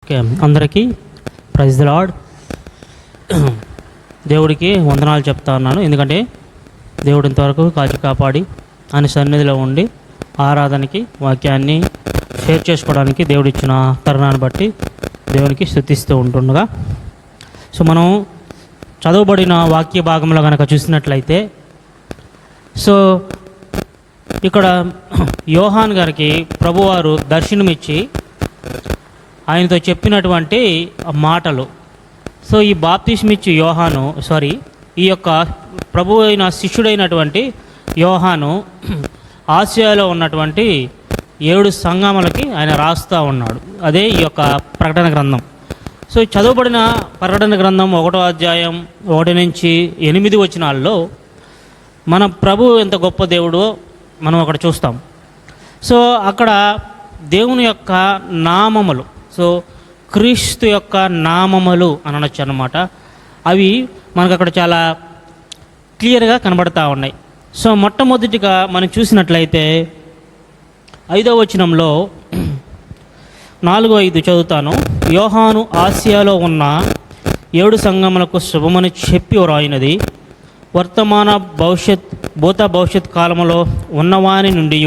Okay, అందరికీ praise the lord. దేవుడికి వందనాలు చెప్తా ఉన్నాను. ఎందుకంటే దేవుడు ఇంతవరకు కాచి కాపాడి ఆయన సన్నిధిలో ఉండి ఆరాధనకి వాక్యాన్ని షేర్ చేసుకోవడానికి దేవుడు ఇచ్చిన తరుణాన్ని బట్టి దేవునికి స్తుతిస్తూ ఉంటుండగా, సో మనం చదవబడిన వాక్య భాగంలో కనుక చూసినట్లయితే, సో ఇక్కడ యోహాన్ గారికి ప్రభువారు దర్శనమిచ్చి ఆయనతో చెప్పినటువంటి మాటలు. సో ఈ బాప్తిస్మిచ్చి యోహాను ఈ యొక్క ప్రభు అయిన శిష్యుడైనటువంటి యోహాను ఆసియాలో ఉన్నటువంటి 7 సంఘములకి ఆయన రాస్తూ ఉన్నాడు. అదే ఈ యొక్క ప్రకటన గ్రంథం. సో చదవబడిన ప్రకటన గ్రంథం 1వ అధ్యాయం 1 నుంచి 8 వచనాల్లో మన ప్రభు ఎంత గొప్ప దేవుడో మనం అక్కడ చూస్తాం. సో అక్కడ దేవుని యొక్క నామములు, సో క్రీస్తు యొక్క నామములు అని అనొచ్చు అన్నమాట. అవి మనకు అక్కడ చాలా క్లియర్గా కనబడతా ఉన్నాయి. సో మొట్టమొదటిగా మనం చూసినట్లయితే 5వ వచనంలో 4-5 చదువుతాను. యోహాను ఆసియాలో ఉన్న 7 సంఘములకు శుభమని చెప్పి వ్రాయినది, వర్తమాన భూత భవిష్యత్ కాలంలో ఉన్నవాని నుండి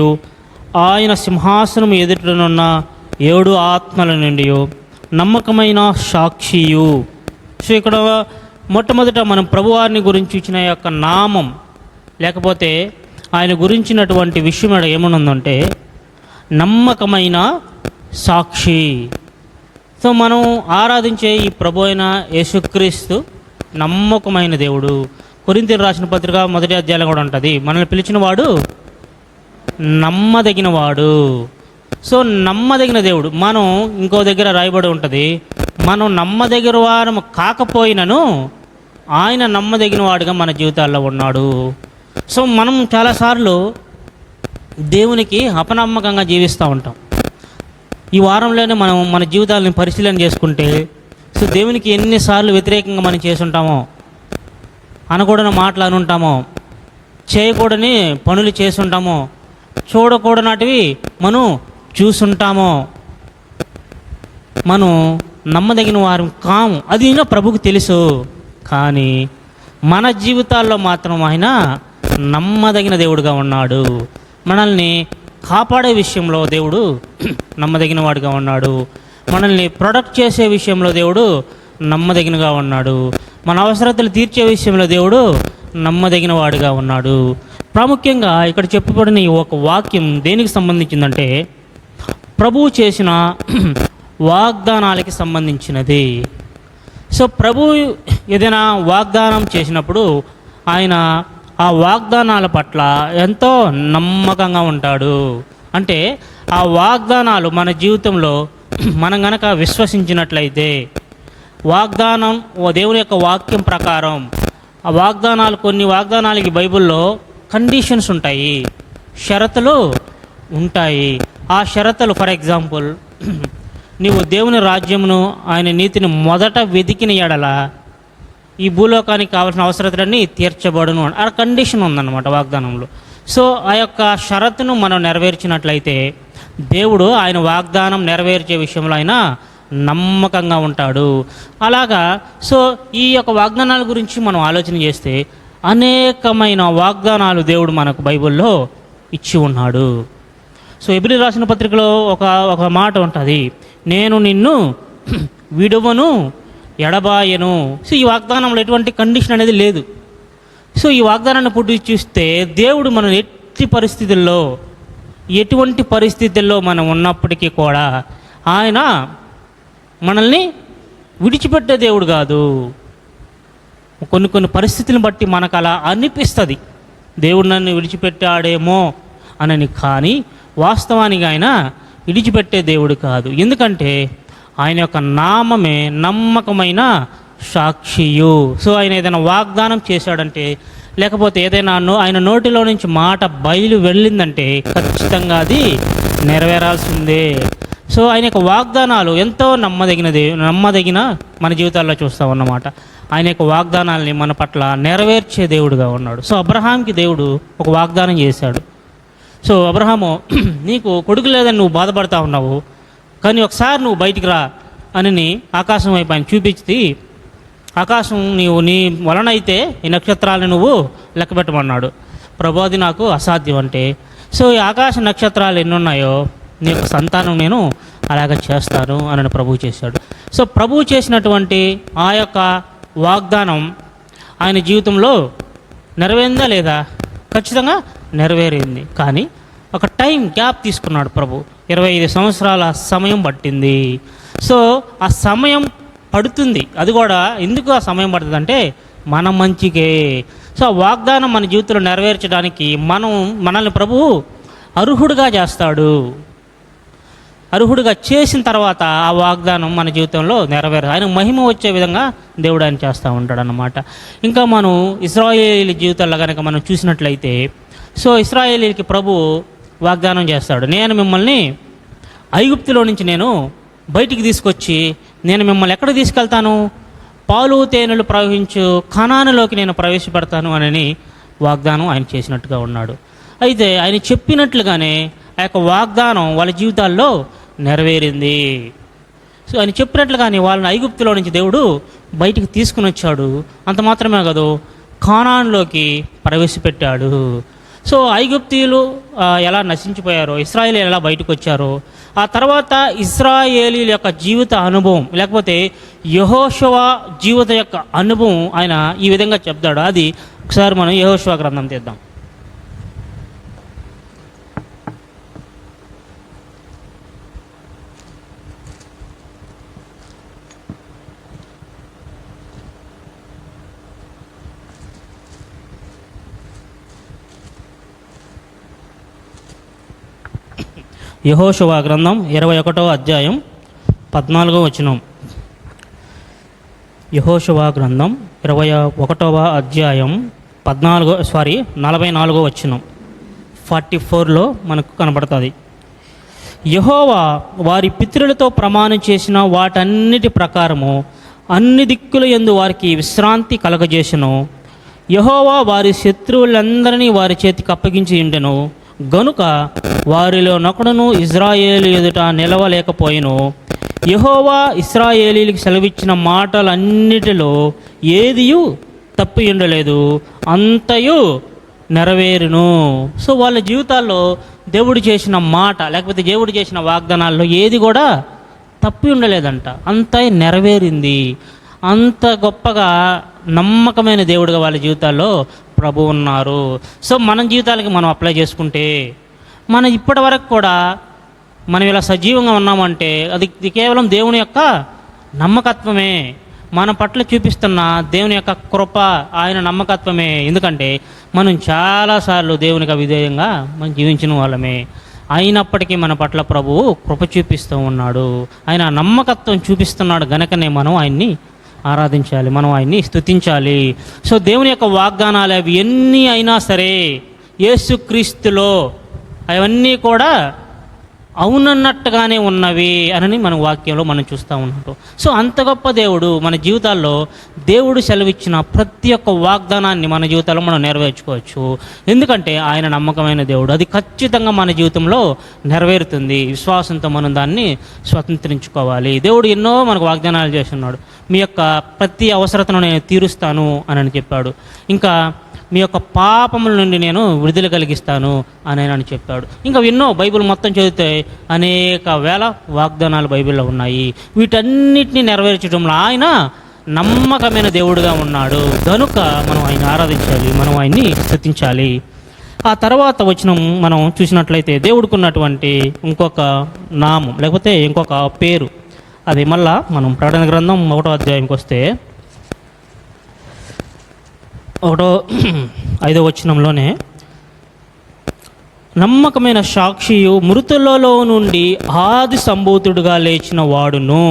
ఆయన సింహాసనం ఎదుటనున్న 7 ఆత్మల నుండి నమ్మకమైన సాక్షియు. సో ఇక్కడ మొట్టమొదట మనం ప్రభువారిని గురించి ఇచ్చిన యొక్క నామం, లేకపోతే ఆయన గురించినటువంటి విషయం ఏమనుందంటే నమ్మకమైన సాక్షి. సో మనం ఆరాధించే ఈ ప్రభు అయిన యేసుక్రీస్తు నమ్మకమైన దేవుడు. కొరింథీయులకు రాసిన పత్రిక 1వ అధ్యాయంలో కూడా ఉంటుంది, మనల్ని పిలిచిన వాడు నమ్మదగిన వాడు. సో నమ్మదగిన దేవుడు. మనం ఇంకో దగ్గర రాయబడి ఉంటుంది, మనం నమ్మదగిన వారం కాకపోయినను ఆయన నమ్మదగిన వాడుగా మన జీవితాల్లో ఉన్నాడు. సో మనం చాలాసార్లు దేవునికి అపనమ్మకంగా జీవిస్తూ ఉంటాం. ఈ వారంలోనే మనం మన జీవితాలను పరిశీలన చేసుకుంటే, సో దేవునికి ఎన్నిసార్లు వ్యతిరేకంగా మనం చేసుంటామో, అనకూడని మాటలు అనుంటామో, చేయకూడని పనులు చేసుంటామో, చూడకూడనటివి మనం చూసుంటామో. మనం నమ్మదగిన వారు కాము, అది ప్రభుకు తెలుసు. కానీ మన జీవితాల్లో మాత్రం ఆయన నమ్మదగిన దేవుడుగా ఉన్నాడు. మనల్ని కాపాడే విషయంలో దేవుడు నమ్మదగిన వాడుగా ఉన్నాడు. మనల్ని ప్రొటెక్ట్ చేసే విషయంలో దేవుడు నమ్మదగినగా ఉన్నాడు. మన అవసరతలు తీర్చే విషయంలో దేవుడు నమ్మదగిన వాడుగా ఉన్నాడు. ప్రాముఖ్యంగా ఇక్కడ చెప్పబడిన ఈ ఒక వాక్యం దేనికి సంబంధించిందంటే ప్రభువు చేసిన వాగ్దానాలకి సంబంధించినది. సో ప్రభువు ఏదైనా వాగ్దానం చేసినప్పుడు ఆయన ఆ వాగ్దానాల పట్ల ఎంతో నమ్మకంగా ఉంటాడు. అంటే ఆ వాగ్దానాలు మన జీవితంలో మనం గనక విశ్వసించినట్లయితే, వాగ్దానం దేవుని యొక్క వాక్యం ప్రకారం ఆ వాగ్దానాలు, కొన్ని వాగ్దానాలకి బైబిల్లో కండిషన్స్ ఉంటాయి, షరతులు ఉంటాయి. ఆ షరతులు ఫర్ ఎగ్జాంపుల్, నీవు దేవుని రాజ్యమును ఆయన నీతిని మొదట వెతికిన ఎడల ఈ భూలోకానికి కావాల్సిన అవసరతలన్నీ తీర్చబడును ఆ కండిషన్ ఉందన్నమాట వాగ్దానంలో. సో ఆ యొక్క షరతును మనం నెరవేర్చినట్లయితే దేవుడు ఆయన వాగ్దానం నెరవేర్చే విషయంలో ఆయన నమ్మకంగా ఉంటాడు. అలాగా సో ఈ యొక్క వాగ్దానాల గురించి మనం ఆలోచన చేస్తే అనేకమైన వాగ్దానాలు దేవుడు మనకు బైబిల్లో ఇచ్చి ఉన్నాడు. సో ఎబ్రీ రాసిన పత్రికలో ఒక మాట ఉంటుంది, నేను నిన్ను విడువను ఎడబాయను. సో ఈ వాగ్దానంలో ఎటువంటి కండిషన్ అనేది లేదు. సో ఈ వాగ్దానాన్ని పుట్టి చూస్తే దేవుడు మనం ఎటువంటి పరిస్థితుల్లో మనం ఉన్నప్పటికీ కూడా ఆయన మనల్ని విడిచిపెట్టే దేవుడు కాదు. కొన్ని పరిస్థితులను బట్టి మనకు అలా అనిపిస్తుంది, దేవుడు నన్ను విడిచిపెట్టాడేమో అనని. కానీ వాస్తవానికి ఆయన విడిచిపెట్టే దేవుడు కాదు. ఎందుకంటే ఆయన యొక్క నామమే నమ్మకమైన సాక్షియు. సో ఆయన ఏదైనా వాగ్దానం చేశాడంటే, లేకపోతే ఏదైనా ఆయన నోటిలో నుంచి మాట బయలు వెళ్ళిందంటే ఖచ్చితంగా అది నెరవేరాల్సిందే. సో ఆయన యొక్క వాగ్దానాలు ఎంతో నమ్మదగిన మన జీవితాల్లో చూస్తామన్నమాట. ఆయన యొక్క వాగ్దానాల్ని మన పట్ల నెరవేర్చే దేవుడుగా ఉన్నాడు. సో అబ్రహాంకి దేవుడు ఒక వాగ్దానం చేశాడు. సో అబ్రహాము, నీకు కొడుకు లేదని నువ్వు బాధపడతా ఉన్నావు, కానీ ఒకసారి నువ్వు బయటికి రా, అని ఆకాశం వైపు ఆయన చూపించి, ఆకాశం నీ వలన అయితే ఈ నక్షత్రాలను నువ్వు లెక్కబెట్టమన్నాడు. ప్రభు అది నాకు అసాధ్యం అంటే, సో ఈ ఆకాశ నక్షత్రాలు ఎన్ని ఉన్నాయో నీ యొక్క సంతానం నేను అలాగ చేస్తాను అని ప్రభువు చేశాడు. సో ప్రభువు చేసినటువంటి ఆ యొక్క వాగ్దానం ఆయన జీవితంలో నెరవేరిందా లేదా? ఖచ్చితంగా నెరవేరింది. కానీ ఒక టైం గ్యాప్ తీసుకున్నాడు ప్రభు. 25 సంవత్సరాల సమయం పట్టింది. సో ఆ సమయం పడుతుంది. అది కూడా ఎందుకు ఆ సమయం పడుతుంది అంటే మన మంచికే. సో ఆ వాగ్దానం మన జీవితంలో నెరవేర్చడానికి మనల్ని ప్రభువు అర్హుడుగా చేస్తాడు. అర్హుడిగా చేసిన తర్వాత ఆ వాగ్దానం మన జీవితంలో ఆయన మహిమ వచ్చే విధంగా దేవుడు ఆయన చేస్తూ ఉంటాడు అన్నమాట. ఇంకా మనం ఇశ్రాయేలీ జీవితాల్లో కనుక మనం చూసినట్లయితే, సో ఇశ్రాయేలీకి ప్రభు వాగ్దానం చేస్తాడు, నేను మిమ్మల్ని ఐగుప్తులో నుంచి నేను బయటికి తీసుకొచ్చి నేను మిమ్మల్ని ఎక్కడ తీసుకెళ్తాను, పాలు తేనెలు ప్రవహించు కనానులోకి నేను ప్రవేశపెడతాను అని వాగ్దానం ఆయన చేసినట్టుగా ఉన్నాడు. అయితే ఆయన చెప్పినట్లుగానే ఆ యొక్క వాగ్దానం వాళ్ళ జీవితాల్లో నెరవేరింది. సో ఆయన చెప్పినట్లుగానే వాళ్ళని ఐగుప్తులో నుంచి దేవుడు బయటికి తీసుకుని వచ్చాడు. అంత మాత్రమే కాదు, కానాన్లోకి ప్రవేశపెట్టాడు. సో ఐగుప్తీయులు ఎలా నశించిపోయారో, ఇశ్రాయేలీయులు ఎలా బయటకు వచ్చారో, ఆ తర్వాత ఇశ్రాయేలీయుల యొక్క జీవిత అనుభవం, లేకపోతే యెహోషువ జీవిత యొక్క అనుభవం ఆయన ఈ విధంగా చెప్తాడు. అది ఒకసారి మనం యెహోషువ గ్రంథం తీద్దాం. యెహోషువ గ్రంథం 21వ అధ్యాయం 14వ వచనం. యెహోషువ గ్రంథం 21వ అధ్యాయం 44వ వచనం 44లో మనకు కనబడుతుంది. యెహోవా వారి పితరులతో ప్రమాణం చేసిన వాటన్నిటి ప్రకారము అన్ని దిక్కుల యందు వారికి విశ్రాంతి కలగజేసెను. యెహోవా వారి శత్రువులందరినీ వారి చేతికి అప్పగించి ఉండెను గనుక వారిలో నొకడును ఇశ్రాయేలు ఎదుట నిలవలేకపోయెను. యెహోవా ఇశ్రాయేలీలకు సెలవిచ్చిన మాటలన్నిటిలో ఏదియు తప్పి ఉండలేదు, అంతయు నెరవేరును. సో వాళ్ళ జీవితాల్లో దేవుడు చేసిన మాట, లేకపోతే దేవుడు చేసిన వాగ్దానాల్లో ఏది కూడా తప్పి ఉండలేదంట, అంతా నెరవేరింది. అంత గొప్పగా నమ్మకమైన దేవుడిగా వాళ్ళ జీవితాల్లో ప్రభు ఉన్నారు. సో మన జీవితాలకి మనం అప్లై చేసుకుంటే, మనం ఇప్పటి వరకు కూడా మనం ఇలా సజీవంగా ఉన్నామంటే అది కేవలం దేవుని యొక్క నమ్మకత్వమే, మన పట్ల చూపిస్తున్న దేవుని యొక్క కృప, ఆయన నమ్మకత్వమే. ఎందుకంటే మనం చాలాసార్లు దేవునికి అవిధేయంగా మనం జీవించిన వాళ్ళమే. అయినప్పటికీ మన పట్ల ప్రభువు కృప చూపిస్తూ ఉన్నాడు. ఆయన నమ్మకత్వం చూపిస్తున్నాడు గనుకనే మనం ఆయన్ని ఆరాధించాలి, మనం ఆయన్ని స్తుతించాలి. సో దేవుని యొక్క వాగ్దానాలు అవి ఎన్ని అయినా సరే యేసుక్రీస్తులో అవన్నీ కూడా అవునన్నట్టుగానే ఉన్నవి అని మన వాక్యంలో మనం చూస్తూ ఉన్నాం. సో అంత గొప్ప దేవుడు మన జీవితాల్లో దేవుడు సెలవిచ్చిన ప్రతి ఒక్క వాగ్దానాన్ని మన జీవితాల్లో మనం నెరవేర్చుకోవచ్చు. ఎందుకంటే ఆయన నమ్మకమైన దేవుడు, అది ఖచ్చితంగా మన జీవితంలో నెరవేరుతుంది. విశ్వాసంతో మనం దాన్ని స్వతంత్రించుకోవాలి. దేవుడు ఎన్నో మనకు వాగ్దానాలు చేస్తున్నాడు. మీ యొక్క ప్రతి అవసరతను నేను తీరుస్తాను అని చెప్పాడు. ఇంకా మీ యొక్క పాపముల నుండి నేను విడుదల కలిగిస్తాను అని చెప్పాడు. ఇంకా ఎన్నో బైబిల్ మొత్తం చదివితే అనేక వేల వాగ్దానాలు బైబిల్లో ఉన్నాయి. వీటన్నిటిని నెరవేర్చడంలో ఆయన నమ్మకమైన దేవుడుగా ఉన్నాడు. కనుక మనం ఆయన ఆరాధించాలి, మనం ఆయన్ని స్తుతించాలి. ఆ తర్వాత వచ్చిన మనం చూసినట్లయితే దేవుడికి ఉన్నటువంటి ఇంకొక నామం, లేకపోతే ఇంకొక పేరు, అది మళ్ళా మనం ప్రకటన గ్రంథం 1వ అధ్యాయంకి వస్తే 5వ వచనంలోనే, నమ్మకమైన సాక్షియు మృతులలో నుండి ఆది సంభూతుడుగా లేచిన వాడును.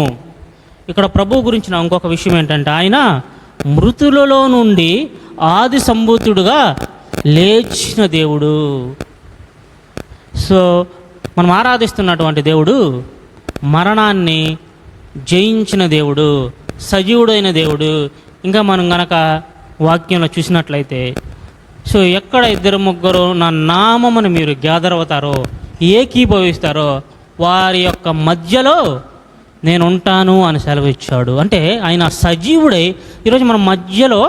ఇక్కడ ప్రభువు గురించిన ఇంకొక విషయం ఏంటంటే ఆయన మృతులలో నుండి ఆది సంభూతుడుగా లేచిన దేవుడు. సో మనం ఆరాధిస్తున్నటువంటి దేవుడు మరణాన్ని జయించిన దేవుడు, సజీవుడైన దేవుడు. ఇంకా మనం గనక వాక్యంలో చూసినట్లయితే, సో ఎక్కడ 2-3 నా నామమును మీరు గ్యాదర్ అవుతారో, ఏకీభవిస్తారో వారి యొక్క మధ్యలో నేను ఉంటాను అని సెలవు ఇచ్చాడు. అంటే ఆయన సజీవుడై ఈరోజు మన మధ్యలో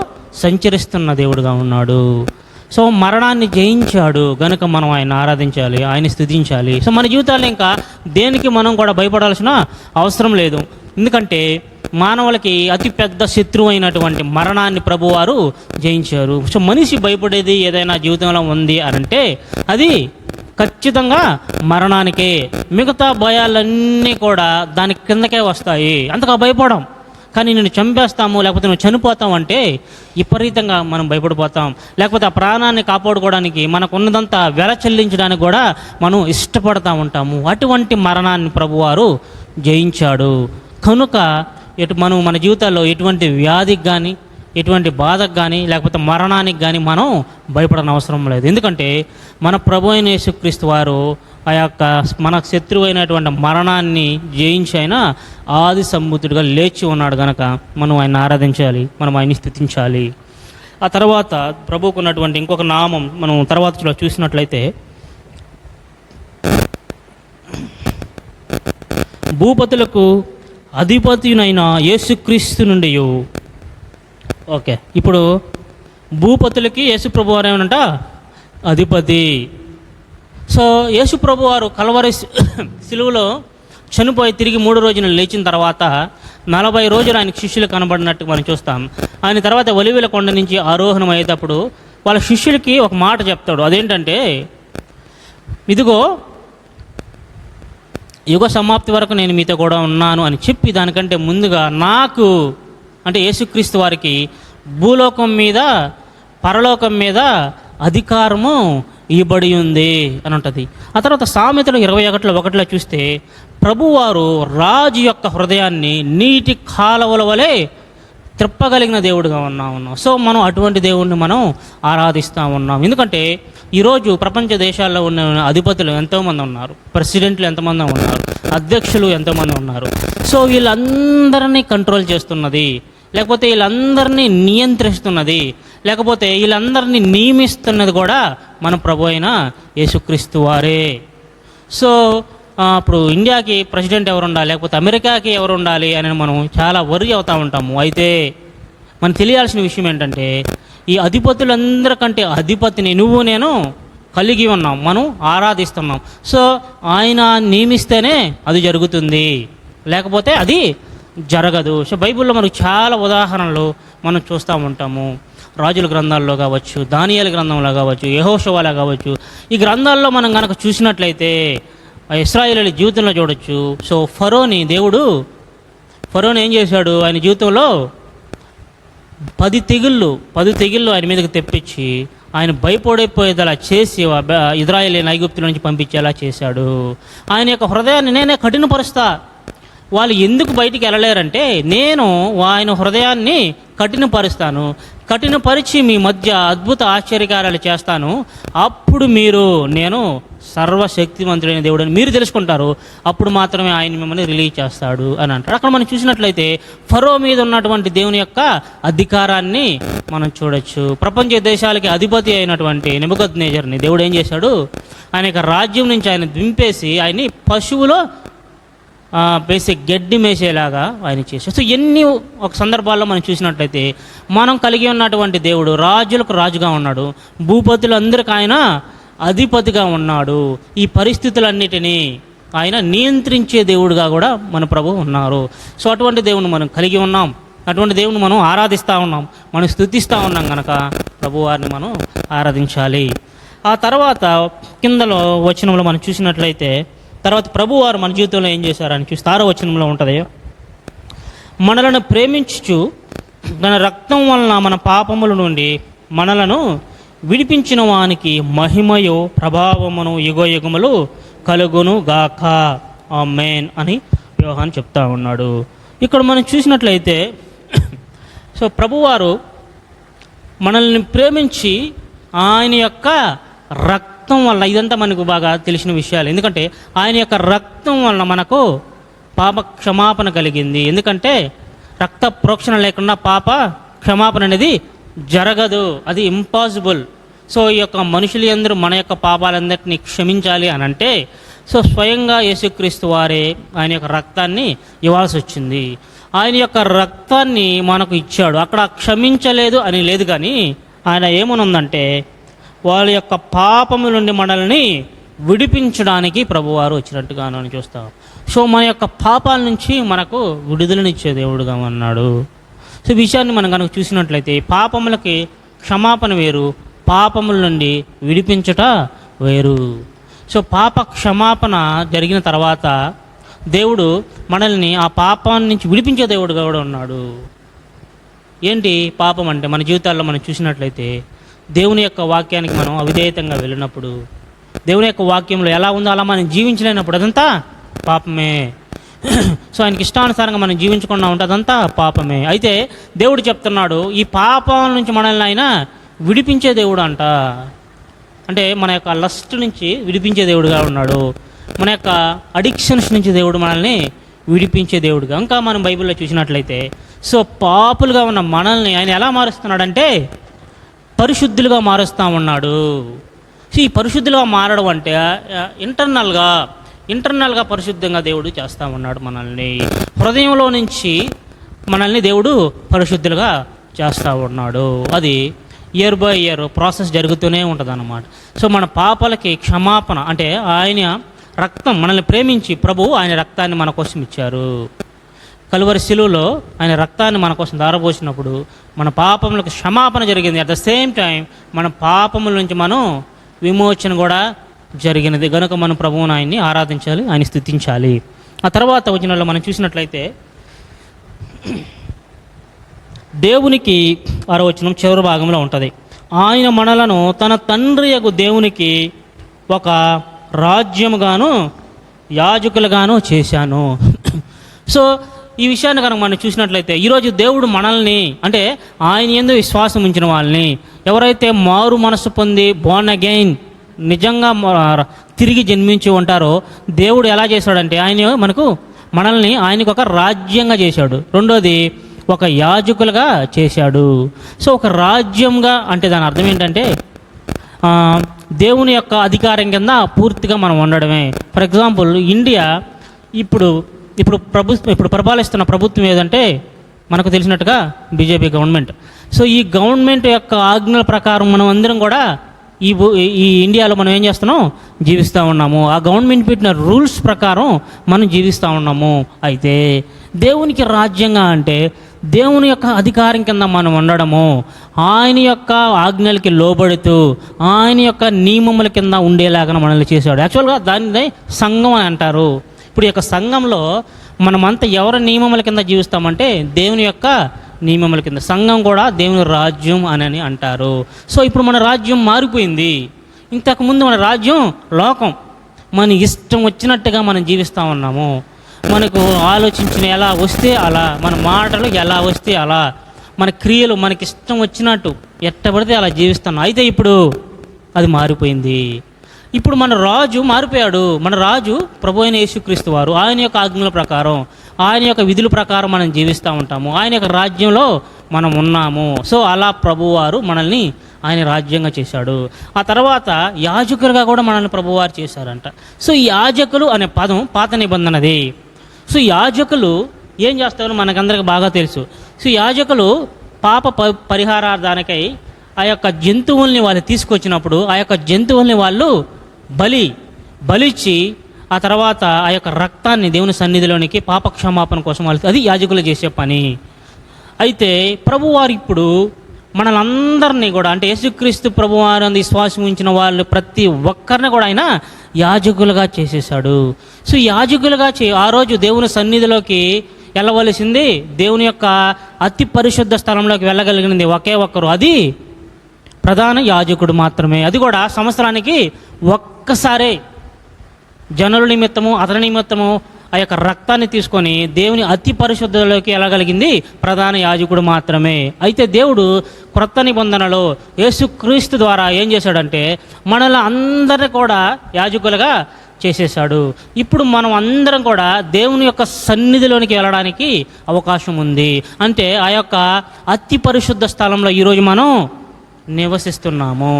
సంచరిస్తున్న దేవుడుగా ఉన్నాడు. సో మరణాన్ని జయించాడు గనుక మనం ఆయన ఆరాధించాలి, ఆయన స్తుతించాలి. సో మన జీవితాల్లో ఇంకా దేనికి మనం కూడా భయపడాల్సిన అవసరం లేదు. ఎందుకంటే మానవులకి అతిపెద్ద శత్రువు అయినటువంటి మరణాన్ని ప్రభువారు జయించారు. సో మనిషి భయపడేది ఏదైనా జీవితంలో ఉంది అనంటే అది ఖచ్చితంగా మరణానికే. మిగతా భయాలన్నీ కూడా దాని కిందకే వస్తాయి, అంతగా భయపడం. కానీ నేను చంపేస్తాము లేకపోతే నువ్వు చనిపోతావు అంటే విపరీతంగా మనం భయపడిపోతాం. లేకపోతే ఆ ప్రాణాన్ని కాపాడుకోవడానికి మనకు ఉన్నదంతా వెల చెల్లించడానికి కూడా మనం ఇష్టపడతా ఉంటాము. అటువంటి మరణాన్ని ప్రభువారు జయించాడు. కనుక మనం మన జీవితాల్లో ఎటువంటి వ్యాధికి కానీ, ఎటువంటి బాధకు కానీ, లేకపోతే మరణానికి కానీ మనం భయపడని అవసరం లేదు. ఎందుకంటే మన ప్రభు అయిన యేసుక్రీస్తు వారు ఆ యొక్క మన శత్రువు అయినటువంటి మరణాన్ని జయించి ఆయన ఆది సంబుద్ధుడిగా లేచి ఉన్నాడు కనుక మనం ఆయన ఆరాధించాలి, మనం ఆయన్ని స్తుతించాలి. ఆ తర్వాత ప్రభువుకు ఉన్నటువంటి ఇంకొక నామం మనం తర్వాత చూసినట్లయితే భూపతులకు అధిపతినైన యేసుక్రీస్తు నుండి. ఓకే, ఇప్పుడు భూపతులకి యేసుప్రభు వారు ఏమనంట అధిపతి. సో యేసుప్రభు వారు కల్వరి సిలువలో చనిపోయి తిరిగి 3 రోజులు లేచిన తర్వాత 40 రోజులు ఆయన శిష్యులు కనబడినట్టు మనం చూస్తాం. ఆయన తర్వాత ఒలివల కొండ నుంచి ఆరోహణం అయ్యేటప్పుడు వాళ్ళ శిష్యులకి ఒక మాట చెప్తాడు. అదేంటంటే, ఇదిగో యుగ సమాప్తి వరకు నేను మీతో కూడా ఉన్నాను అని చెప్పి దానికంటే ముందుగా నాకు అంటే యేసుక్రీస్తు వారికి భూలోకం మీద పరలోకం మీద అధికారము ఇవ్వబడి ఉంది అని ఉంటుంది. ఆ తర్వాత సామెతలు 21:1 చూస్తే ప్రభువారు రాజు యొక్క హృదయాన్ని నీటి కాలువల వలె త్రిప్పగలిగిన దేవుడుగా ఉన్నాం. సో మనం అటువంటి దేవుడిని మనం ఆరాధిస్తూ ఉన్నాం. ఎందుకంటే ఈరోజు ప్రపంచ దేశాల్లో ఉన్న అధిపతులు ఎంతోమంది ఉన్నారు, ప్రెసిడెంట్లు ఎంతమంది ఉన్నారు, అధ్యక్షులు ఎంతోమంది ఉన్నారు. సో వీళ్ళందరినీ కంట్రోల్ చేస్తున్నది, లేకపోతే వీళ్ళందరినీ నియంత్రిస్తున్నది, లేకపోతే వీళ్ళందరినీ నియమిస్తున్నది కూడా మన ప్రభు అయిన యేసుక్రీస్తు వారే. సో ఇప్పుడు ఇండియాకి ప్రెసిడెంట్ ఎవరు ఉండాలి, లేకపోతే అమెరికాకి ఎవరు ఉండాలి అని మనం చాలా వరి అవుతూ ఉంటాము. అయితే మనకు తెలియాల్సిన విషయం ఏంటంటే ఈ అధిపతులందరికంటే అధిపతిని నువ్వు నేను కలిగి ఉన్నాం, మనం ఆరాధిస్తున్నాం. సో ఆయన నియమిస్తేనే అది జరుగుతుంది, లేకపోతే అది జరగదు. సో బైబిల్లో మనకు చాలా ఉదాహరణలు మనం చూస్తూ ఉంటాము. రాజుల గ్రంథాల్లో కావచ్చు, దానియేలు గ్రంథంలో కావచ్చు, యెహోషువలో కావచ్చు. ఈ గ్రంథాల్లో మనం కనుక చూసినట్లయితే ఇశ్రాయేలీయుల జీవితంలో చూడొచ్చు. సో ఫరోని ఏం చేశాడు, ఆయన జీవితంలో 10 తెగుళ్ళు ఆయన మీదకి తెప్పించి ఆయన భయపడిపోయేదలా చేసి ఇశ్రాయేలీయులను ఐగుప్తుల నుంచి పంపించేలా చేశాడు. ఆయన యొక్క హృదయాన్ని నేనే కఠినపరుస్తా. వాళ్ళు ఎందుకు బయటికి వెళ్ళలేరంటే నేను ఆయన హృదయాన్ని కఠినపరుస్తాను, కఠినపరిచి మీ మధ్య అద్భుత ఆశ్చర్యకార్యాలు చేస్తాను. అప్పుడు నేను సర్వశక్తిమంతుడైన దేవుడని మీరు తెలుసుకుంటారు. అప్పుడు మాత్రమే ఆయన మిమ్మల్ని రిలీజ్ చేస్తాడు అని అంటారు. అక్కడ మనం చూసినట్లయితే ఫరో మీద ఉన్నటువంటి దేవుని యొక్క అధికారాన్ని మనం చూడొచ్చు. ప్రపంచ దేశాలకి అధిపతి అయినటువంటి నెబుకద్నెజర్ని దేవుడు ఏం చేశాడు, ఆయన యొక్క రాజ్యం నుంచి ఆయన దింపేసి ఆయన్ని పశువులో బేసిక్ గడ్డి మేసేలాగా ఆయన చేశాడు. సో ఎన్ని ఒక సందర్భాల్లో మనం చూసినట్లయితే మనం కలిగి ఉన్నటువంటి దేవుడు రాజులకు రాజుగా ఉన్నాడు, భూపతులందరికీ ఆయన అధిపతిగా ఉన్నాడు. ఈ పరిస్థితులన్నిటినీ ఆయన నియంత్రించే దేవుడుగా కూడా మన ప్రభు ఉన్నారు. సో అటువంటి దేవుని మనం కలిగి ఉన్నాం, అటువంటి దేవుని మనం ఆరాధిస్తూ ఉన్నాం, మనం స్తుతిస్తూ ఉన్నాం కనుక ప్రభువారిని మనం ఆరాధించాలి. ఆ తర్వాత కిందలో వచనంలో మనం చూసినట్లయితే తర్వాత ప్రభువారు మన జీవితంలో ఏం చేశారని చూస్తే 6వ వచనంలో ఉంటుంది, మనలను ప్రేమించుచు తన రక్తం వలన మన పాపముల నుండి మనలను విడిపించిన వానికి మహిమయు ప్రభావమును యుగయుగములు కలుగును గాక ఆమేన్ అని యోహాను చెప్తా ఉన్నాడు. ఇక్కడ మనం చూసినట్లయితే సో ప్రభువారు మనల్ని ప్రేమించి ఆయన యొక్క రక్తం వల్ల, ఇదంతా మనకు బాగా తెలిసిన విషయాలు, ఎందుకంటే ఆయన యొక్క రక్తం వలన మనకు పాప క్షమాపణ కలిగింది. ఎందుకంటే రక్త ప్రోక్షణ లేకుండా పాప క్షమాపణ అనేది జరగదు, అది ఇంపాసిబుల్. సో ఈ యొక్క మనుషులందరూ మన యొక్క పాపాలందరినీ క్షమించాలి అని అంటే సో స్వయంగా యేసుక్రీస్తు వారే ఆయన యొక్క రక్తాన్ని ఇవ్వాల్సి వచ్చింది. ఆయన యొక్క రక్తాన్ని మనకు ఇచ్చాడు. అక్కడ క్షమించలేదు అని లేదు, కానీ ఆయన ఏమనుందంటే వాళ్ళ యొక్క పాపము నుండి మనల్ని విడిపించడానికి ప్రభువారు వచ్చినట్టుగా మనం చూస్తాం. సో మన యొక్క పాపాల నుంచి మనకు విడుదలనిచ్చే దేవుడుగా ఉన్నాడు. సో ఈ విషయాన్ని మనం కనుక చూసినట్లయితే పాపములకి క్షమాపణ వేరు, పాపముల నుండి విడిపించుట వేరు. సో పాప క్షమాపణ జరిగిన తర్వాత దేవుడు మనల్ని ఆ పాపాన్ని నుంచి విడిపించే దేవుడుగా కూడా ఉన్నాడు. ఏంటి పాపం అంటే? మన జీవితాల్లో మనం చూసినట్లయితే దేవుని యొక్క వాక్యానికి మనం అవిధేయతంగా వెళ్ళినప్పుడు, దేవుని యొక్క వాక్యంలో ఎలా ఉందో అలా మనం జీవించలేనప్పుడు అదంతా పాపమే. సో ఆయనకి ఇష్టానుసారంగా మనం జీవించకుండా ఉంటే అదంతా పాపమే. అయితే దేవుడు చెప్తున్నాడు, ఈ పాపం నుంచి మనల్ని ఆయన విడిపించే దేవుడు అంట. అంటే మన యొక్క లస్ట్ నుంచి విడిపించే దేవుడుగా ఉన్నాడు. మన యొక్క అడిక్షన్స్ నుంచి దేవుడు మనల్ని విడిపించే దేవుడుగా. ఇంకా మనం బైబిల్లో చూసినట్లయితే సో పాపులుగా ఉన్న మనల్ని ఆయన ఎలా మారుస్తున్నాడంటే పరిశుద్ధులుగా మారుస్తూ ఉన్నాడు. సో ఈ పరిశుద్ధులుగా మారడం అంటే ఇంటర్నల్గా పరిశుద్ధంగా దేవుడు చేస్తూ ఉన్నాడు మనల్ని. హృదయంలో నుంచి మనల్ని దేవుడు పరిశుద్ధులుగా చేస్తూ ఉన్నాడు. అది ఇయర్ బై ఇయర్ ప్రాసెస్ జరుగుతూనే ఉంటుంది అన్నమాట. సో మన పాపాలకి క్షమాపణ అంటే ఆయన రక్తం, మనల్ని ప్రేమించి ప్రభు ఆయన రక్తాన్ని మన కోసం ఇచ్చారు. కలువరి శిలువలో ఆయన రక్తాన్ని మన కోసం ధారపోసినప్పుడు మన పాపములకు క్షమాపణ జరిగింది. అట్ ద సేమ్ టైం మన పాపముల నుంచి మనం విమోచన కూడా జరిగినది. కనుక మనం ప్రభువుని ఆయన్ని ఆరాధించాలి, ఆయన స్తుతించాలి. ఆ తర్వాత వచనంలో మనం చూసినట్లయితే దేవునికి 6వ వచనం చివరి భాగంలో ఉంటుంది. ఆయన మనలను తన తండ్రి యగు దేవునికి ఒక రాజ్యముగాను యాజకులుగాను చేశాను. సో ఈ విషయాన్ని కనుక మనం చూసినట్లయితే ఈరోజు దేవుడు మనల్ని అంటే ఆయన యందు విశ్వాసం ఉంచిన వాళ్ళని, ఎవరైతే మారు మనసు పొంది బోర్న్ అగైన్ నిజంగా తిరిగి జన్మించి ఉంటారో దేవుడు ఎలా చేశాడంటే మనల్ని ఆయనకు ఒక రాజ్యంగా చేశాడు. రెండోది ఒక యాజకులుగా చేశాడు. సో ఒక రాజ్యంగా అంటే దాని అర్థం ఏంటంటే దేవుని యొక్క అధికారం కింద పూర్తిగా మనం ఉండడమే. ఫర్ ఎగ్జాంపుల్ ఇండియా ఇప్పుడు పరిపాలిస్తున్న ప్రభుత్వం ఏదంటే మనకు తెలిసినట్టుగా బీజేపీ గవర్నమెంట్. సో ఈ గవర్నమెంట్ యొక్క ఆజ్ఞల ప్రకారం మనం అందరం కూడా ఈ ఇండియాలో మనం ఏం చేస్తున్నాం, జీవిస్తూ ఉన్నాము. ఆ గవర్నమెంట్ పెట్టిన రూల్స్ ప్రకారం మనం జీవిస్తూ ఉన్నాము. అయితే దేవునికి రాజ్యంగా అంటే దేవుని యొక్క అధికారం కింద మనం ఉండడము, ఆయన యొక్క ఆజ్ఞలకి లోబడుతూ ఆయన యొక్క నియమముల కింద ఉండేలాగా మనల్ని చేశాడు. యాక్చువల్గా దాన్ని సంఘం అని అంటారు. ఇప్పుడు ఈ యొక్క సంఘంలో మనమంతా ఎవరి నియమముల కింద జీవిస్తామంటే దేవుని యొక్క నియమముల కింద. సంఘం కూడా దేవుని రాజ్యం అని అంటారు. సో ఇప్పుడు మన రాజ్యం మారిపోయింది. ఇంతకుముందు మన రాజ్యం లోకం, మన ఇష్టం వచ్చినట్టుగా మనం జీవిస్తూ ఉన్నాము. మనకు ఆలోచించిన ఎలా వస్తే అలా, మన మాటలు ఎలా వస్తే అలా, మన క్రియలు మనకి ఇష్టం వచ్చినట్టు ఎట్టబడితే అలా జీవిస్తున్నాం. అయితే ఇప్పుడు అది మారిపోయింది. ఇప్పుడు మన రాజు మారిపోయాడు. మన రాజు ప్రభు అయిన యేసుక్రీస్తు వారు. ఆయన యొక్క ఆజ్ఞల ప్రకారం, ఆయన యొక్క విధుల ప్రకారం మనం జీవిస్తూ ఉంటాము. ఆయన యొక్క రాజ్యంలో మనం ఉన్నాము. సో అలా ప్రభువారు మనల్ని ఆయన రాజ్యంగా చేశాడు. ఆ తర్వాత యాజకులుగా కూడా మనల్ని ప్రభువారు చేశారంట. సో ఈ యాజకులు అనే పదం పాత నిబంధనది. సో యాజకులు ఏం చేస్తారో మనకందరికి బాగా తెలుసు. సో యాజకులు పాప పరిహారార్థానికై ఆ యొక్క జంతువుల్ని వాళ్ళు తీసుకొచ్చినప్పుడు ఆ యొక్క జంతువుల్ని వాళ్ళు బలిచ్చి ఆ తర్వాత ఆ యొక్క రక్తాన్ని దేవుని సన్నిధిలోనికి పాపక్షమాపణ కోసం వాళ్ళు, అది యాజకులు చేసే పని. అయితే ప్రభువారు ఇప్పుడు మనలందరినీ కూడా అంటే యేసుక్రీస్తు ప్రభువారు విశ్వాసం ఉంచిన వాళ్ళు ప్రతి ఒక్కరిని కూడా ఆయన యాజకులుగా చేసేసాడు. సో యాజకులుగా ఆ రోజు దేవుని సన్నిధిలోకి వెళ్ళవలసింది, దేవుని యొక్క అతి పరిశుద్ధ స్థలంలోకి వెళ్ళగలిగినది ఒకే ఒక్కరు, అది ప్రధాన యాజకుడు మాత్రమే. అది కూడా సంవత్సరానికి ఒక్కసారే జనుల నిమిత్తము అతని నిమిత్తము ఆ యొక్క రక్తాన్ని తీసుకొని దేవుని అతి పరిశుద్ధలోకి వెళ్ళగలిగింది ప్రధాన యాజకుడు మాత్రమే. అయితే దేవుడు క్రొత్త నిబంధనలో యేసుక్రీస్తు ద్వారా ఏం చేశాడంటే మనల్ని అందరినీ కూడా యాజకులుగా చేసేసాడు. ఇప్పుడు మనం అందరం కూడా దేవుని యొక్క సన్నిధిలోనికి వెళ్ళడానికి అవకాశం ఉంది. అంటే ఆ యొక్క అతి పరిశుద్ధ స్థలంలో ఈరోజు మనం నివసిస్తున్నాము.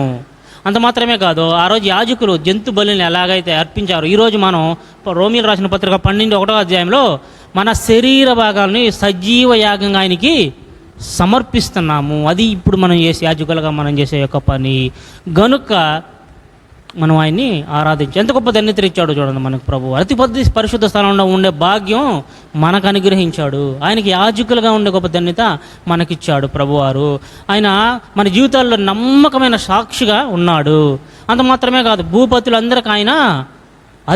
అంత మాత్రమే కాదు, ఆ రోజు యాజకులు జంతు బలిని ఎలాగైతే అర్పించారు, ఈరోజు మనం రోమీయులకు రాసిన పత్రిక 12:1 అధ్యాయంలో మన శరీర భాగాల్ని సజీవ యాగంగా ఆయనకి సమర్పిస్తున్నాము. అది ఇప్పుడు మనం చేసే యాజకులుగా మనం చేసే యొక్క పని. గనుక మనం ఆయన్ని ఆరాధించి ఎంత గొప్ప ధన్యత ఇచ్చాడు చూడండి మనకు ప్రభు. అతి పరిశుద్ధ స్థలంలో ఉండే భాగ్యం మనకు అనుగ్రహించాడు. ఆయనకి యాజకులుగా ఉండే గొప్ప ధన్యత మనకిచ్చాడు ప్రభువారు. ఆయన మన జీవితాల్లో నమ్మకమైన సాక్షిగా ఉన్నాడు. అంత మాత్రమే కాదు, భూపతులందరికీ ఆయన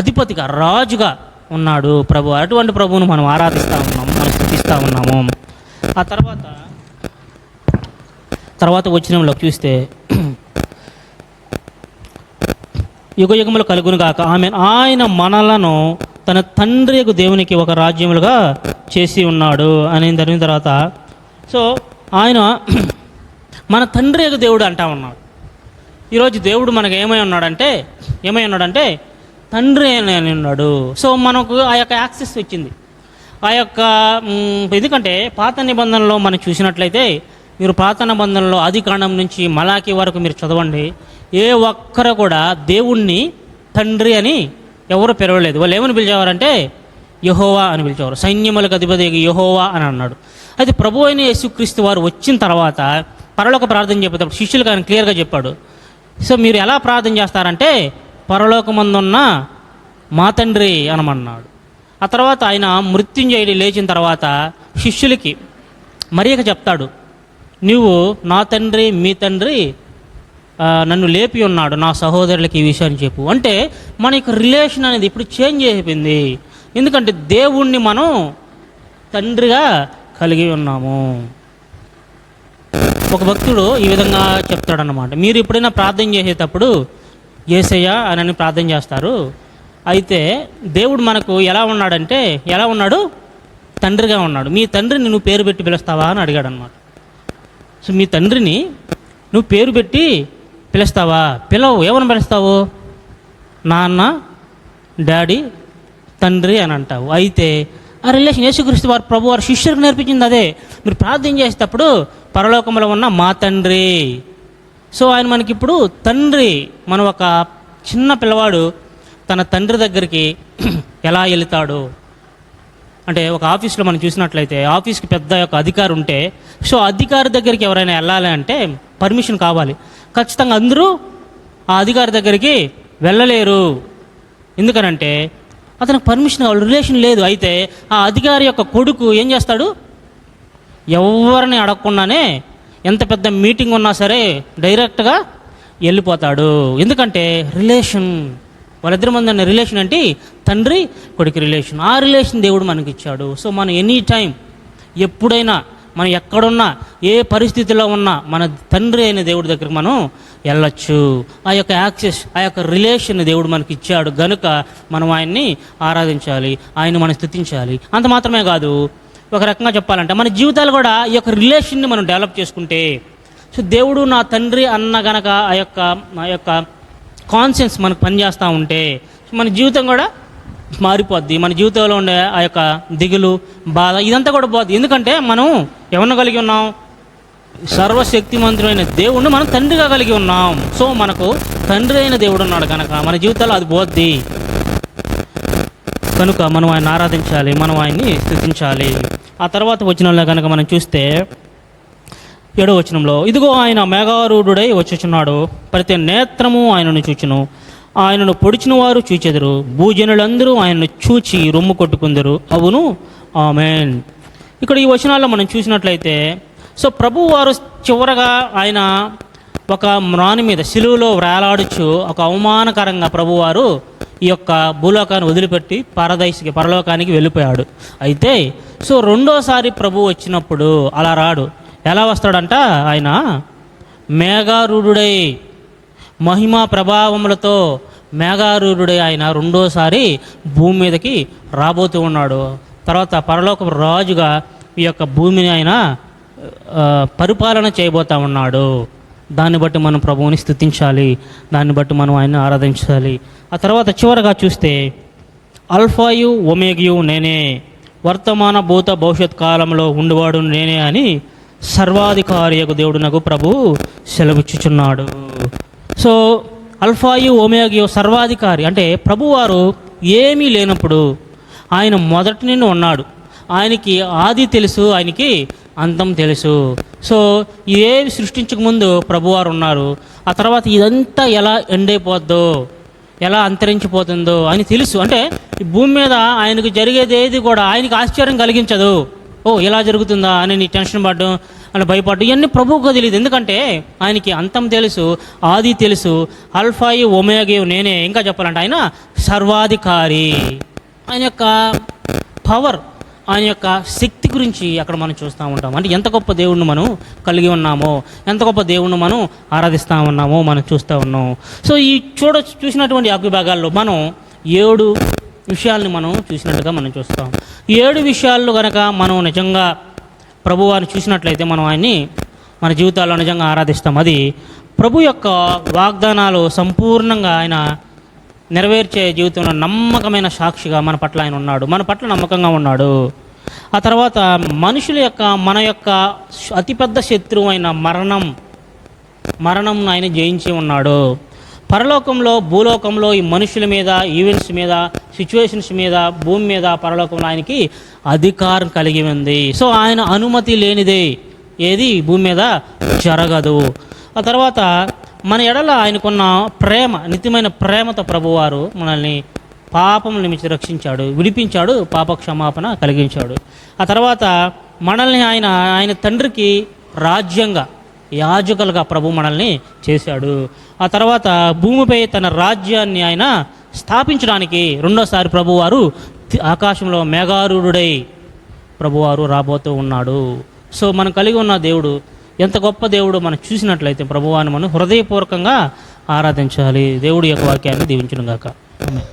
అధిపతిగా, రాజుగా ఉన్నాడు ప్రభు. అటువంటి ప్రభువును మనం ఆరాధిస్తూ ఉన్నాము, మనం స్తుతిస్తూ ఉన్నాము. ఆ తర్వాత వచనంలో చూస్తే, యుగయుగములు కలుగును గాక ఆమేన్. ఆయన మనలను తన తండ్రి యొక్క దేవునికి ఒక రాజ్యములుగా చేసి ఉన్నాడు అని జరిగిన తర్వాత, సో ఆయన మన తండ్రి యొక్క దేవుడు అంటా ఉన్నాడు. ఈరోజు దేవుడు మనకు ఏమై ఉన్నాడంటే తండ్రి అని ఉన్నాడు. సో మనకు ఆ యొక్క యాక్సెస్ వచ్చింది. ఆ యొక్క ఎందుకంటే పాత నిబంధనలో మనం చూసినట్లయితే, మీరు పాత నిబంధనలో ఆదికాండం నుంచి మలాకి వరకు మీరు చదవండి, ఏ ఒక్కరు కూడా దేవుణ్ణి తండ్రి అని ఎవరు పిలవలేదు. వాళ్ళు ఏమని పిలిచేవారంటే యెహోవా అని పిలిచేవారు. సైన్యములకు అధిపతి యెహోవా అని అన్నాడు. అయితే ప్రభు అయిన యేసుక్రీస్తు వారు వచ్చిన తర్వాత పరలోక ప్రార్థన చెప్పేటప్పుడు శిష్యులకు ఆయన క్లియర్గా చెప్పాడు. సో మీరు ఎలా ప్రార్థన చేస్తారంటే పరలోకమందున్న మా తండ్రి అనమన్నాడు. ఆ తర్వాత ఆయన మృత్యుంజయుడి లేచిన తర్వాత శిష్యులకి మరియకు చెప్తాడు, నువ్వు నా తండ్రి మీ తండ్రి నన్ను లేపి ఉన్నాడు, నా సహోదరులకి ఈ విషయాన్ని చెప్పు. అంటే మన యొక్క రిలేషన్ అనేది ఇప్పుడు చేంజ్ అయిపోయింది. ఎందుకంటే దేవుణ్ణి మనం తండ్రిగా కలిగి ఉన్నాము. ఒక భక్తుడు ఈ విధంగా చెప్తాడన్నమాట, మీరు ఎప్పుడైనా ప్రార్థన చేసేటప్పుడు యేసయ్య అని ప్రార్థన చేస్తారు. అయితే దేవుడు మనకు ఎలా ఉన్నాడు? తండ్రిగా ఉన్నాడు. మీ తండ్రిని నువ్వు పేరు పెట్టి పిలుస్తావా అని అడిగాడు అనమాట. సో మీ తండ్రిని నువ్వు పేరు పెట్టి పిలుస్తావా? పిలవు. ఏమని పిలుస్తావు? నాన్న, డాడీ, తండ్రి అని అంటావు. అయితే ఆ రిలేషన్ యేసుక్రీస్తు వారు ప్రభు వారు శిష్యులకు నేర్పించింది అదే. మీరు ప్రార్థన చేసేటప్పుడు పరలోకంలో ఉన్న మా తండ్రి. సో ఆయన మనకిప్పుడు తండ్రి. మనం ఒక చిన్న పిల్లవాడు తన తండ్రి దగ్గరికి ఎలా వెళతాడు అంటే, ఒక ఆఫీస్లో మనం చూసినట్లయితే ఆఫీస్కి పెద్ద యొక్క అధికారి ఉంటే, సో అధికారి దగ్గరికి ఎవరైనా వెళ్ళాలి అంటే పర్మిషన్ కావాలి. ఖచ్చితంగా అందరూ ఆ అధికారి దగ్గరికి వెళ్ళలేరు. ఎందుకనంటే అతనికి పర్మిషన్ కావాలి, రిలేషన్ లేదు. అయితే ఆ అధికారి యొక్క కొడుకు ఏం చేస్తాడు? ఎవరిని అడగకుండానే ఎంత పెద్ద మీటింగ్ ఉన్నా సరే డైరెక్ట్గా వెళ్ళిపోతాడు. ఎందుకంటే రిలేషన్, వాళ్ళిద్దరి మధ్య ఉన్న రిలేషన్ అంటే తండ్రి కొడుకు రిలేషన్. ఆ రిలేషన్ దేవుడు మనకి ఇచ్చాడు. సో మనం ఎనీ టైం, ఎప్పుడైనా, మనం ఎక్కడున్నా, ఏ పరిస్థితిలో ఉన్నా మన తండ్రి అయిన దేవుడి దగ్గరికి మనం వెళ్ళొచ్చు. ఆ యొక్క యాక్సెస్, ఆ యొక్క రిలేషన్ దేవుడు మనకి ఇచ్చాడు. గనుక మనం ఆయన్ని ఆరాధించాలి, ఆయన మనం స్తుతించాలి. అంత మాత్రమే కాదు, ఒక రకంగా చెప్పాలంటే మన జీవితాలు కూడా ఈ యొక్క రిలేషన్ని మనం డెవలప్ చేసుకుంటే, సో దేవుడు నా తండ్రి అన్న గనక ఆ యొక్క కాన్షియన్స్ మనకు పనిచేస్తూ ఉంటే మన జీవితం కూడా మారిపోద్ది. మన జీవితంలో ఉండే ఆ యొక్క దిగులు, బాధ ఇదంతా కూడా పోద్ది. ఎందుకంటే మనం ఎవరిని కలిగి ఉన్నాం? సర్వశక్తిమంతుడైన దేవుణ్ణి మనం తండ్రిగా కలిగి ఉన్నాం. సో మనకు తండ్రి అయిన దేవుడు ఉన్నాడు కనుక మన జీవితాల్లో అది పోద్ది. కనుక మనం ఆయన ఆరాధించాలి, మనం ఆయన్ని స్తుతించాలి. ఆ తర్వాత వచనంలో కనుక మనం చూస్తే 7వ వచనంలో, ఇదిగో ఆయన మేఘారూఢుడై వచ్చుచున్నాడు, ప్రతి నేత్రము ఆయనను చూచును, ఆయనను పొడిచిన వారు చూచెదరు, భూజనులందరూ ఆయనను చూచి రొమ్ము కొట్టుకుందరు. అవును, ఆమేన్. ఇక్కడ ఈ వచనాల్లో మనం చూసినట్లయితే, సో ప్రభు వారు చివరగా ఆయన ఒక మ్రాని మీద శిలువలో వేలాడుచు ఒక అవమానకరంగా ప్రభువారు ఈ యొక్క భూలోకాన్ని వదిలిపెట్టి పరలోకానికి వెళ్ళిపోయాడు. అయితే సో రెండోసారి ప్రభు వచ్చినప్పుడు అలా రాడు. ఎలా వస్తాడంట? ఆయన మేఘారూఢుడై, మహిమా ప్రభావములతో మేఘారూఢుడై ఆయన రెండోసారి భూమి మీదకి రాబోతూ ఉన్నాడు. తర్వాత పరలోక రాజుగా ఈ యొక్క భూమిని ఆయన పరిపాలన చేయబోతూ ఉన్నాడు. దాన్ని బట్టి మనం ప్రభువుని స్తుతించాలి, దాన్ని బట్టి మనం ఆయన్ని ఆరాధించాలి. ఆ తర్వాత చివరగా చూస్తే, అల్ఫాయు ఒమేగియు నేనే, వర్తమాన భూత భవిష్యత్ కాలంలో ఉండేవాడు నేనే అని సర్వాధికారి యొక్క దేవుడు నాకు ప్రభు సెలవిచ్చుచున్నాడు. సో అల్ఫాయు ఓమేగయు సర్వాధికారి అంటే ప్రభువారు ఏమీ లేనప్పుడు ఆయన మొదటి నుండి ఉన్నాడు. ఆయనకి ఆది తెలుసు, ఆయనకి అంతం తెలుసు. సో ఏవి సృష్టించక ముందు ప్రభువారు ఉన్నారు. ఆ తర్వాత ఇదంతా ఎలా ఎండైపోద్దో, ఎలా అంతరించిపోతుందో అని తెలుసు. అంటే ఈ భూమి మీద ఆయనకు జరిగేది ఏది కూడా ఆయనకి ఆశ్చర్యం కలిగించదు. ఓ ఇలా జరుగుతుందా అని నీ టెన్షన్ పడడం అని భయపడడం ఇవన్నీ ప్రభువుకు తెలియదు. ఎందుకంటే ఆయనకి అంతం తెలుసు, ఆది తెలుసు, అల్ఫాయి ఒమేగయు నేనే. ఇంకా చెప్పాలంటే ఆయన సర్వాధికారి. ఆయన యొక్క పవర్, ఆయన యొక్క శక్తి గురించి అక్కడ మనం చూస్తూ ఉంటాం. అంటే ఎంత గొప్ప దేవుణ్ణి మనం కలిగి ఉన్నామో, ఎంత గొప్ప దేవుణ్ణి మనం ఆరాధిస్తూ ఉన్నామో మనం చూస్తూ ఉన్నాం. సో ఈ చూసినటువంటి యాభై భాగాల్లో మనం 7 విషయాల్ని మనం చూసినట్టుగా మనం చూస్తాం. 7 విషయాల్లో కనుక మనం నిజంగా ప్రభువారిని చూసినట్లయితే మనం ఆయన్ని మన జీవితాల్లో నిజంగా ఆరాధిస్తాం. అది ప్రభు యొక్క వాగ్దానాలు సంపూర్ణంగా ఆయన నెరవేర్చే జీవితంలో నమ్మకమైన సాక్షిగా మన పట్ల ఆయన ఉన్నాడు, మన పట్ల నమ్మకంగా ఉన్నాడు. ఆ తర్వాత మనుషుల యొక్క మన యొక్క అతిపెద్ద శత్రువు అయిన మరణం ఆయన జయించి ఉన్నాడు. పరలోకంలో భూలోకంలో ఈ మనుషుల మీద, ఈవెంట్స్ మీద, సిచ్యువేషన్స్ మీద, భూమి మీద, పరలోకంలో ఆయనకి అధికారం కలిగి ఉంది. సో ఆయన అనుమతి లేనిదే ఏది భూమి మీద జరగదు. ఆ తర్వాత మన ఎడల ఆయనకున్న ప్రేమ, నిత్యమైన ప్రేమతో ప్రభువారు మనల్ని పాపం నిమిత్తం రక్షించాడు, విడిపించాడు, పాప క్షమాపణ కలిగించాడు. ఆ తర్వాత మనల్ని ఆయన తండ్రికి రాజ్యంగా, యాజకులుగా ప్రభు మనల్ని చేశాడు. ఆ తర్వాత భూమిపై తన రాజ్యాన్ని ఆయన స్థాపించడానికి రెండోసారి ప్రభువారు ఆకాశంలో మేఘారూఢుడై ప్రభువారు రాబోతూ ఉన్నాడు. సో మనం కలిగి ఉన్న దేవుడు ఎంత గొప్ప దేవుడు మనం చూసినట్లయితే ప్రభువాన్ని మనం హృదయపూర్వకంగా ఆరాధించాలి. దేవుడి యొక్క వాక్యాన్ని దీవించును గాక. ఆమేన్.